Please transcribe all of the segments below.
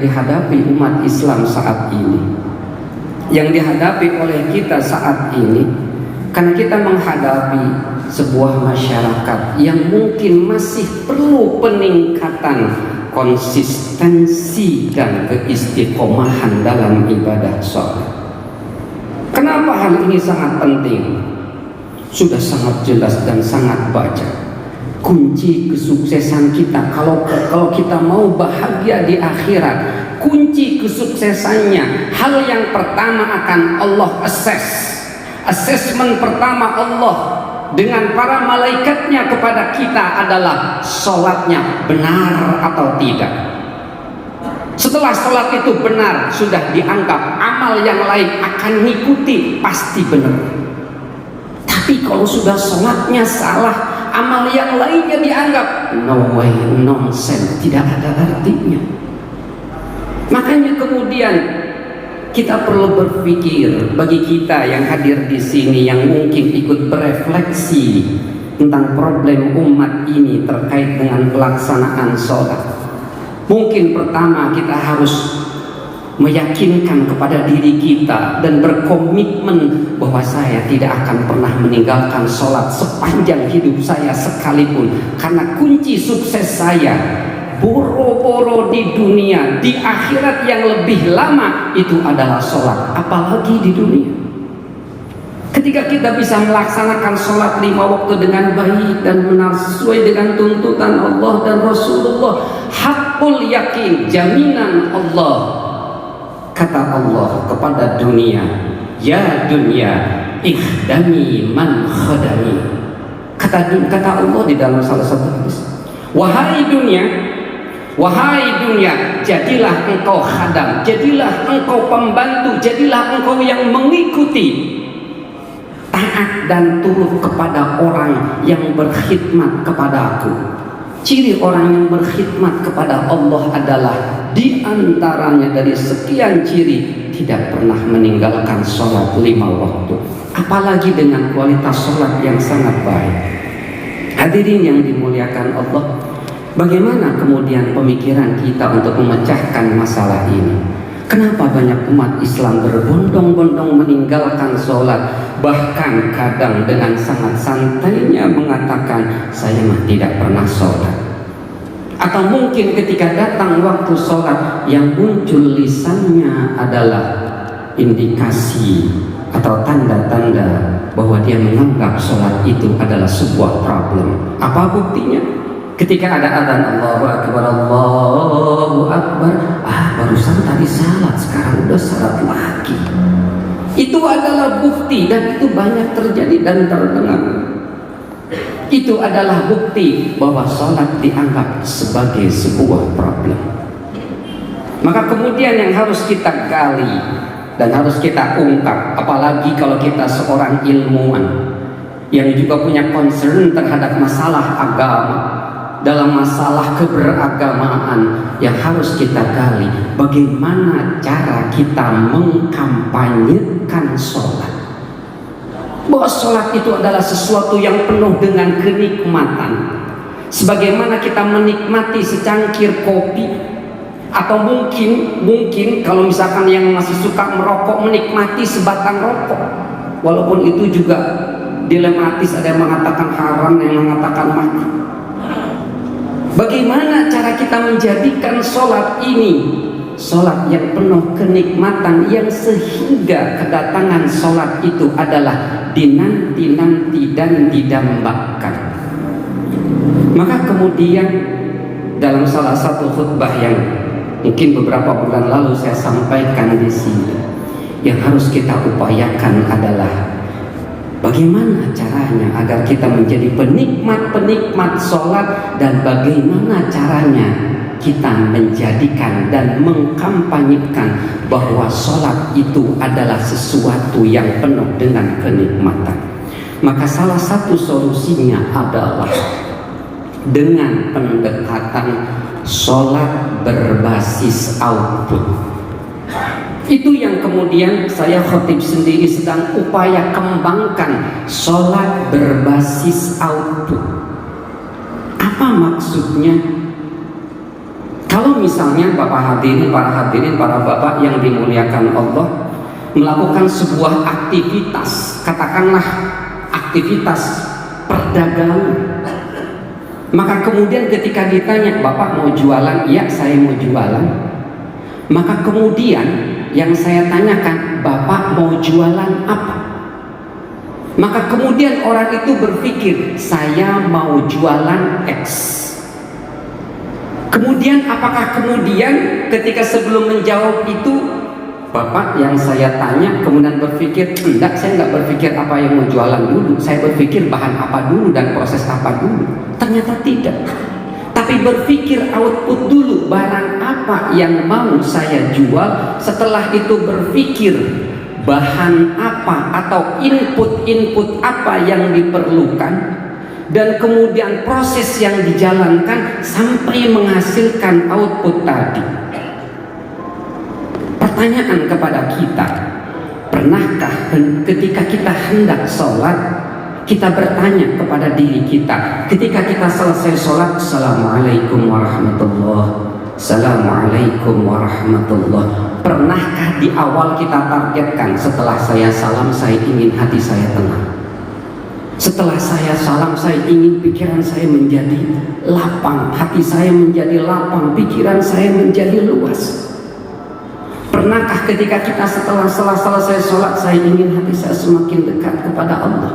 dihadapi umat Islam saat ini, yang dihadapi oleh kita saat ini, karena kita menghadapi sebuah masyarakat yang mungkin masih perlu peningkatan konsistensi dan keistiqomahan dalam ibadah sholat. Kenapa hal ini sangat penting? Sudah sangat jelas dan sangat baca. Kunci kesuksesan kita, kalau kita mau bahagia di akhirat, kunci kesuksesannya, hal yang pertama akan Allah assessment pertama Allah dengan para malaikatnya kepada kita adalah sholatnya benar atau tidak. Setelah sholat itu benar, sudah dianggap amal yang lain akan mengikuti, pasti benar. Tapi kalau sudah sholatnya salah, amal yang lainnya dianggap no way, nonsense, tidak ada artinya. Makanya kemudian kita perlu berpikir, bagi kita yang hadir di sini yang mungkin ikut berefleksi tentang problem umat ini terkait dengan pelaksanaan sholat. Mungkin pertama kita harus meyakinkan kepada diri kita dan berkomitmen bahwa saya tidak akan pernah meninggalkan sholat sepanjang hidup saya sekalipun, karena kunci sukses saya boro-boro di dunia, di akhirat yang lebih lama itu adalah sholat, apalagi di dunia. Ketika kita bisa melaksanakan sholat 5 waktu dengan baik dan benar sesuai dengan tuntutan Allah dan Rasulullah, hakul yakin, jaminan Allah, kata Allah kepada dunia, ya dunia ikhdami man khadami. Kata Allah di dalam salah satu hadis, wahai dunia, jadilah engkau khadam, jadilah engkau pembantu, jadilah engkau yang mengikuti, taat dan turut kepada orang yang berkhidmat kepada aku. Ciri orang yang berkhidmat kepada Allah adalah di antaranya dari sekian ciri tidak pernah meninggalkan sholat 5 waktu, apalagi dengan kualitas sholat yang sangat baik. Hadirin yang dimuliakan Allah, bagaimana kemudian pemikiran kita untuk memecahkan masalah ini? Kenapa banyak umat Islam berbondong-bondong meninggalkan sholat, bahkan kadang dengan sangat santainya mengatakan saya mah tidak pernah sholat? Atau mungkin ketika datang waktu sholat yang muncul lisannya adalah indikasi atau tanda-tanda bahwa dia menganggap sholat itu adalah sebuah problem. Apa buktinya? Ketika ada adzan Allahu Akbar, Allahu Akbar, barusan tadi salat, sekarang udah salat lagi. Itu adalah bukti, dan itu banyak terjadi dan terdengar. Itu adalah bukti bahwa salat dianggap sebagai sebuah problem. Maka kemudian yang harus kita gali dan harus kita ungkap, apalagi kalau kita seorang ilmuwan yang juga punya concern terhadap masalah agama, dalam masalah keberagamaan yang harus kita gali, bagaimana cara kita mengkampanyekan sholat, bahwa sholat itu adalah sesuatu yang penuh dengan kenikmatan, sebagaimana kita menikmati secangkir kopi, atau mungkin kalau misalkan yang masih suka merokok menikmati sebatang rokok, walaupun itu juga dilematis, ada yang mengatakan haram, yang mengatakan makruh. Bagaimana cara kita menjadikan sholat ini sholat yang penuh kenikmatan, yang sehingga kedatangan sholat itu adalah dinanti-nanti dan didambakan. Maka kemudian dalam salah satu khutbah yang mungkin beberapa bulan lalu saya sampaikan di sini, yang harus kita upayakan adalah bagaimana caranya agar kita menjadi penikmat sholat, dan bagaimana caranya kita menjadikan dan mengkampanyekan bahwa sholat itu adalah sesuatu yang penuh dengan kenikmatan. Maka salah satu solusinya adalah dengan pendekatan sholat berbasis output. Itu yang kemudian saya khatib sendiri sedang upaya kembangkan, sholat berbasis output. Apa maksudnya? Kalau misalnya Bapak hadirin, para bapak yang dimuliakan Allah, melakukan sebuah aktivitas, katakanlah aktivitas perdagangan, maka kemudian ketika ditanya, Bapak mau jualan? Iya, saya mau jualan. Maka kemudian yang saya tanyakan, Bapak mau jualan apa? Maka kemudian orang itu berpikir, saya mau jualan X. Kemudian apakah kemudian ketika sebelum menjawab itu, Bapak yang saya tanya kemudian berpikir, enggak, saya enggak berpikir apa yang mau jualan dulu, saya berpikir bahan apa dulu dan proses apa dulu. Ternyata tidak, tapi berpikir output dulu, barang apa yang mau saya jual. Setelah itu berpikir bahan apa atau input apa yang diperlukan, dan kemudian proses yang dijalankan sampai menghasilkan output tadi. Pertanyaan kepada kita, pernahkah ketika kita hendak sholat, kita bertanya kepada diri kita, ketika kita selesai sholat, Assalamualaikum warahmatullah, Assalamualaikum warahmatullah, pernahkah di awal kita targetkan, setelah saya salam saya ingin hati saya tenang, setelah saya salam saya ingin pikiran saya menjadi lapang, hati saya menjadi lapang, pikiran saya menjadi luas? Pernahkah ketika kita setelah selesai sholat, saya ingin hati saya semakin dekat kepada Allah?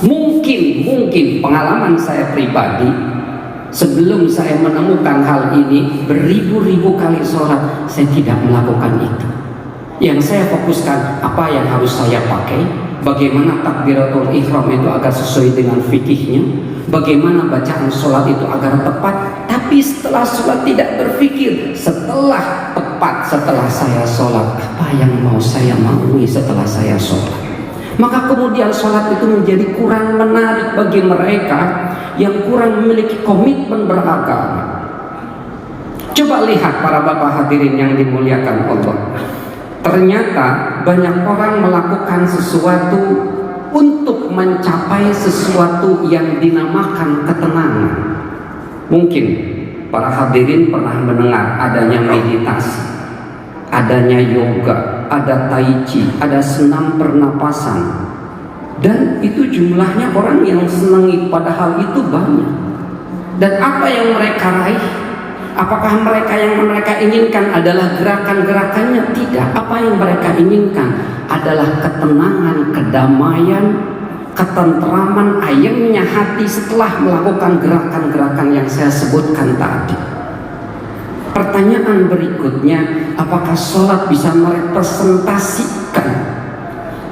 Mungkin pengalaman saya pribadi, sebelum saya menemukan hal ini, beribu-ribu kali sholat saya tidak melakukan itu. Yang saya fokuskan, apa yang harus saya pakai, bagaimana takbiratul ihram itu agar sesuai dengan fikihnya, bagaimana bacaan sholat itu agar tepat. Tapi setelah sholat tidak berpikir, setelah saya sholat, apa yang mau saya maui setelah saya sholat. Maka kemudian sholat itu menjadi kurang menarik bagi mereka yang kurang memiliki komitmen beragama. Coba lihat para bapak hadirin yang dimuliakan Allah, ternyata banyak orang melakukan sesuatu untuk mencapai sesuatu yang dinamakan ketenangan. Mungkin para hadirin pernah mendengar adanya meditasi, adanya yoga, ada tai chi, ada senam pernapasan, dan itu jumlahnya orang yang senangi pada hal itu banyak. Dan apa yang mereka raih? Apakah yang mereka inginkan adalah gerakan-gerakannya? Tidak. Apa yang mereka inginkan adalah ketenangan, kedamaian, ketentraman, ayemnya hati setelah melakukan gerakan-gerakan yang saya sebutkan tadi. Pertanyaan berikutnya, apakah sholat bisa merepresentasikan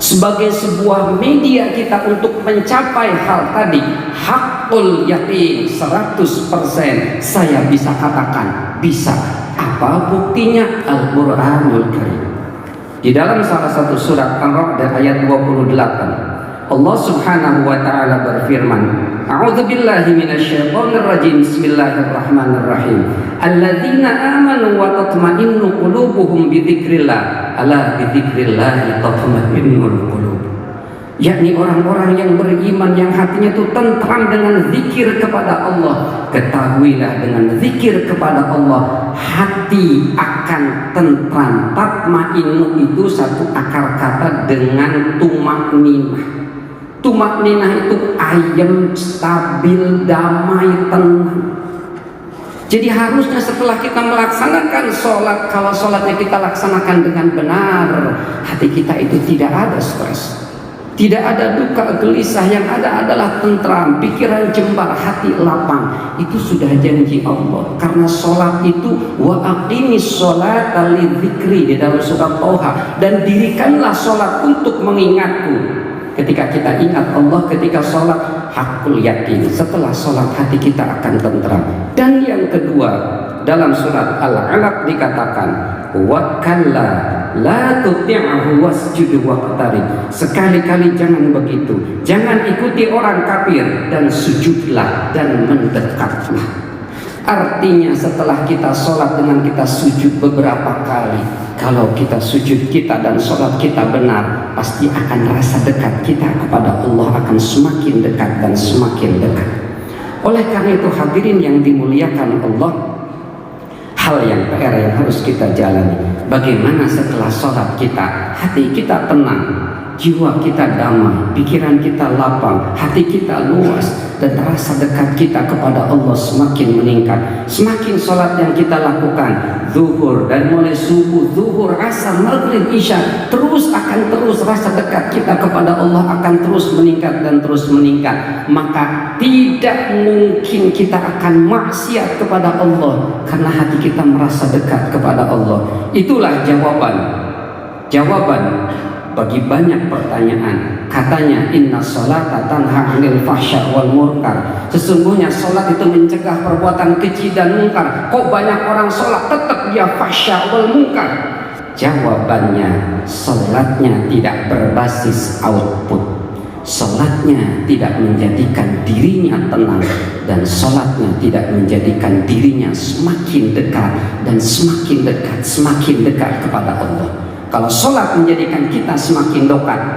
sebagai sebuah media kita untuk mencapai hal tadi? Hakul yakin 100% saya bisa katakan bisa. Apa buktinya? Al-Quranul Karim. Di dalam salah satu surat Ar-Ra'd ayat 28, Allah Subhanahu wa taala berfirman, A'udzubillahi minasyaitonir rajim. Bismillahirrahmanirrahim. Alladzina amanu wa tatma'innu qulubuhum bidzikrillah. Ala bidzikrillah tatma'innul qulub. Yakni orang-orang yang beriman yang hatinya itu tentram dengan zikir kepada Allah. Ketahuilah dengan zikir kepada Allah hati akan tentram. Tatma'innu itu satu akar kata dengan tumakninah. Tumakninah itu ayem, stabil, damai, tenang. Jadi harusnya setelah kita melaksanakan sholat, kalau sholatnya kita laksanakan dengan benar, hati kita itu tidak ada stres, tidak ada duka gelisah, yang ada adalah tentram, pikiran jembar, hati lapang. Itu sudah janji Allah. Karena sholat itu wa aqimis sholata lidzikri di dalam surat Thaha, dan dirikanlah sholat untuk mengingatku. Ketika kita ingat Allah ketika sholat, hakul yakin, setelah sholat hati kita akan tentram. Dan yang kedua, dalam surat Al-Alaq dikatakan, wa kalla la tuti'hu wasjud waqtarib. Sekali-kali jangan begitu, jangan ikuti orang kafir, dan sujudlah dan mendekatlah. Artinya setelah kita sholat dengan kita sujud beberapa kali, kalau kita sujud kita dan sholat kita benar, pasti akan rasa dekat kita kepada Allah akan semakin dekat dan semakin dekat. Oleh karena itu hadirin yang dimuliakan Allah, hal yang PR yang harus kita jalani. Bagaimana setelah sholat kita, hati kita tenang, jiwa kita damai, pikiran kita lapang, hati kita luas, dan rasa dekat kita kepada Allah semakin meningkat. Semakin sholat yang kita lakukan, zuhur, dan mulai subuh, zuhur, asar, maghrib, isya, terus rasa dekat kita kepada Allah akan terus meningkat dan terus meningkat. Maka tidak mungkin kita akan maksiat kepada Allah karena hati kita merasa dekat kepada Allah. Itulah jawaban bagi banyak pertanyaan. Katanya inna sholata tanha 'anil fahsya wal munkar. Sesungguhnya sholat itu mencegah perbuatan keji dan munkar. Kok banyak orang sholat tetap dia fahsya wal munkar? Jawabannya, sholatnya tidak berbasis output. Sholatnya tidak menjadikan dirinya tenang, dan sholatnya tidak menjadikan dirinya semakin dekat dan semakin dekat kepada Allah. Kalau sholat menjadikan kita semakin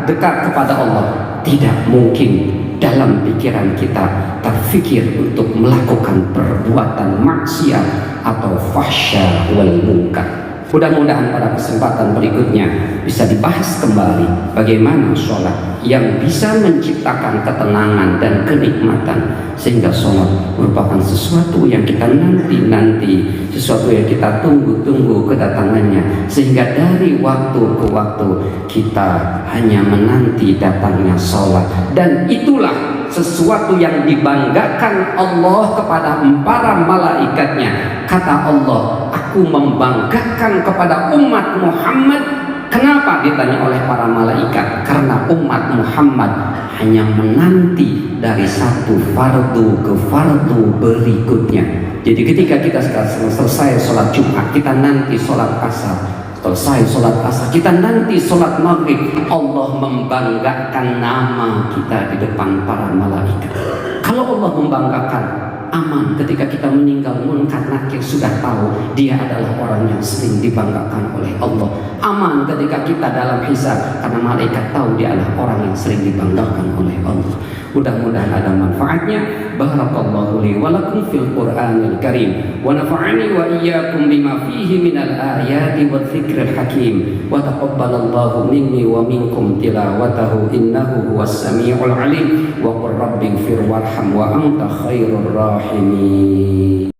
dekat kepada Allah, tidak mungkin dalam pikiran kita terfikir untuk melakukan perbuatan maksiat atau fahsya wal munkar. Mudah-mudahan pada kesempatan berikutnya bisa dibahas kembali bagaimana sholat yang bisa menciptakan ketenangan dan kenikmatan, sehingga sholat merupakan sesuatu yang kita nanti, sesuatu yang kita tunggu kedatangannya, sehingga dari waktu ke waktu kita hanya menanti datangnya sholat. Dan itulah sesuatu yang dibanggakan Allah kepada para malaikatnya. Kata Allah, aku membanggakan kepada umat Muhammad. Kenapa ditanya oleh para malaikat? Karena umat Muhammad hanya menanti dari satu fardu ke fardu berikutnya. Jadi ketika kita selesai sholat Jumat, kita nanti sholat asar. Selesai sholat asar, kita nanti sholat maghrib. Allah membanggakan nama kita di depan para malaikat. Kalau Allah membanggakan, aman ketika kita meninggal, munkar nakir sudah tahu dia adalah orang yang sering dibanggakan oleh Allah. Aman ketika kita dalam hisab, karena malaikat tahu dia adalah orang yang sering dibanggakan oleh Allah. Mudah-mudahan ada manfaatnya. Barakallahu li wa lakum fil Qur'anil Karim, wa nafa'ani wa iyyakum bima fihi minal ayati wa dzikril hakim, wa taqabbalallahu minni wa minkum tilawatahu innahu huwas samiul alim, wa qur rabbighfir warham wa anta khairur rahimin.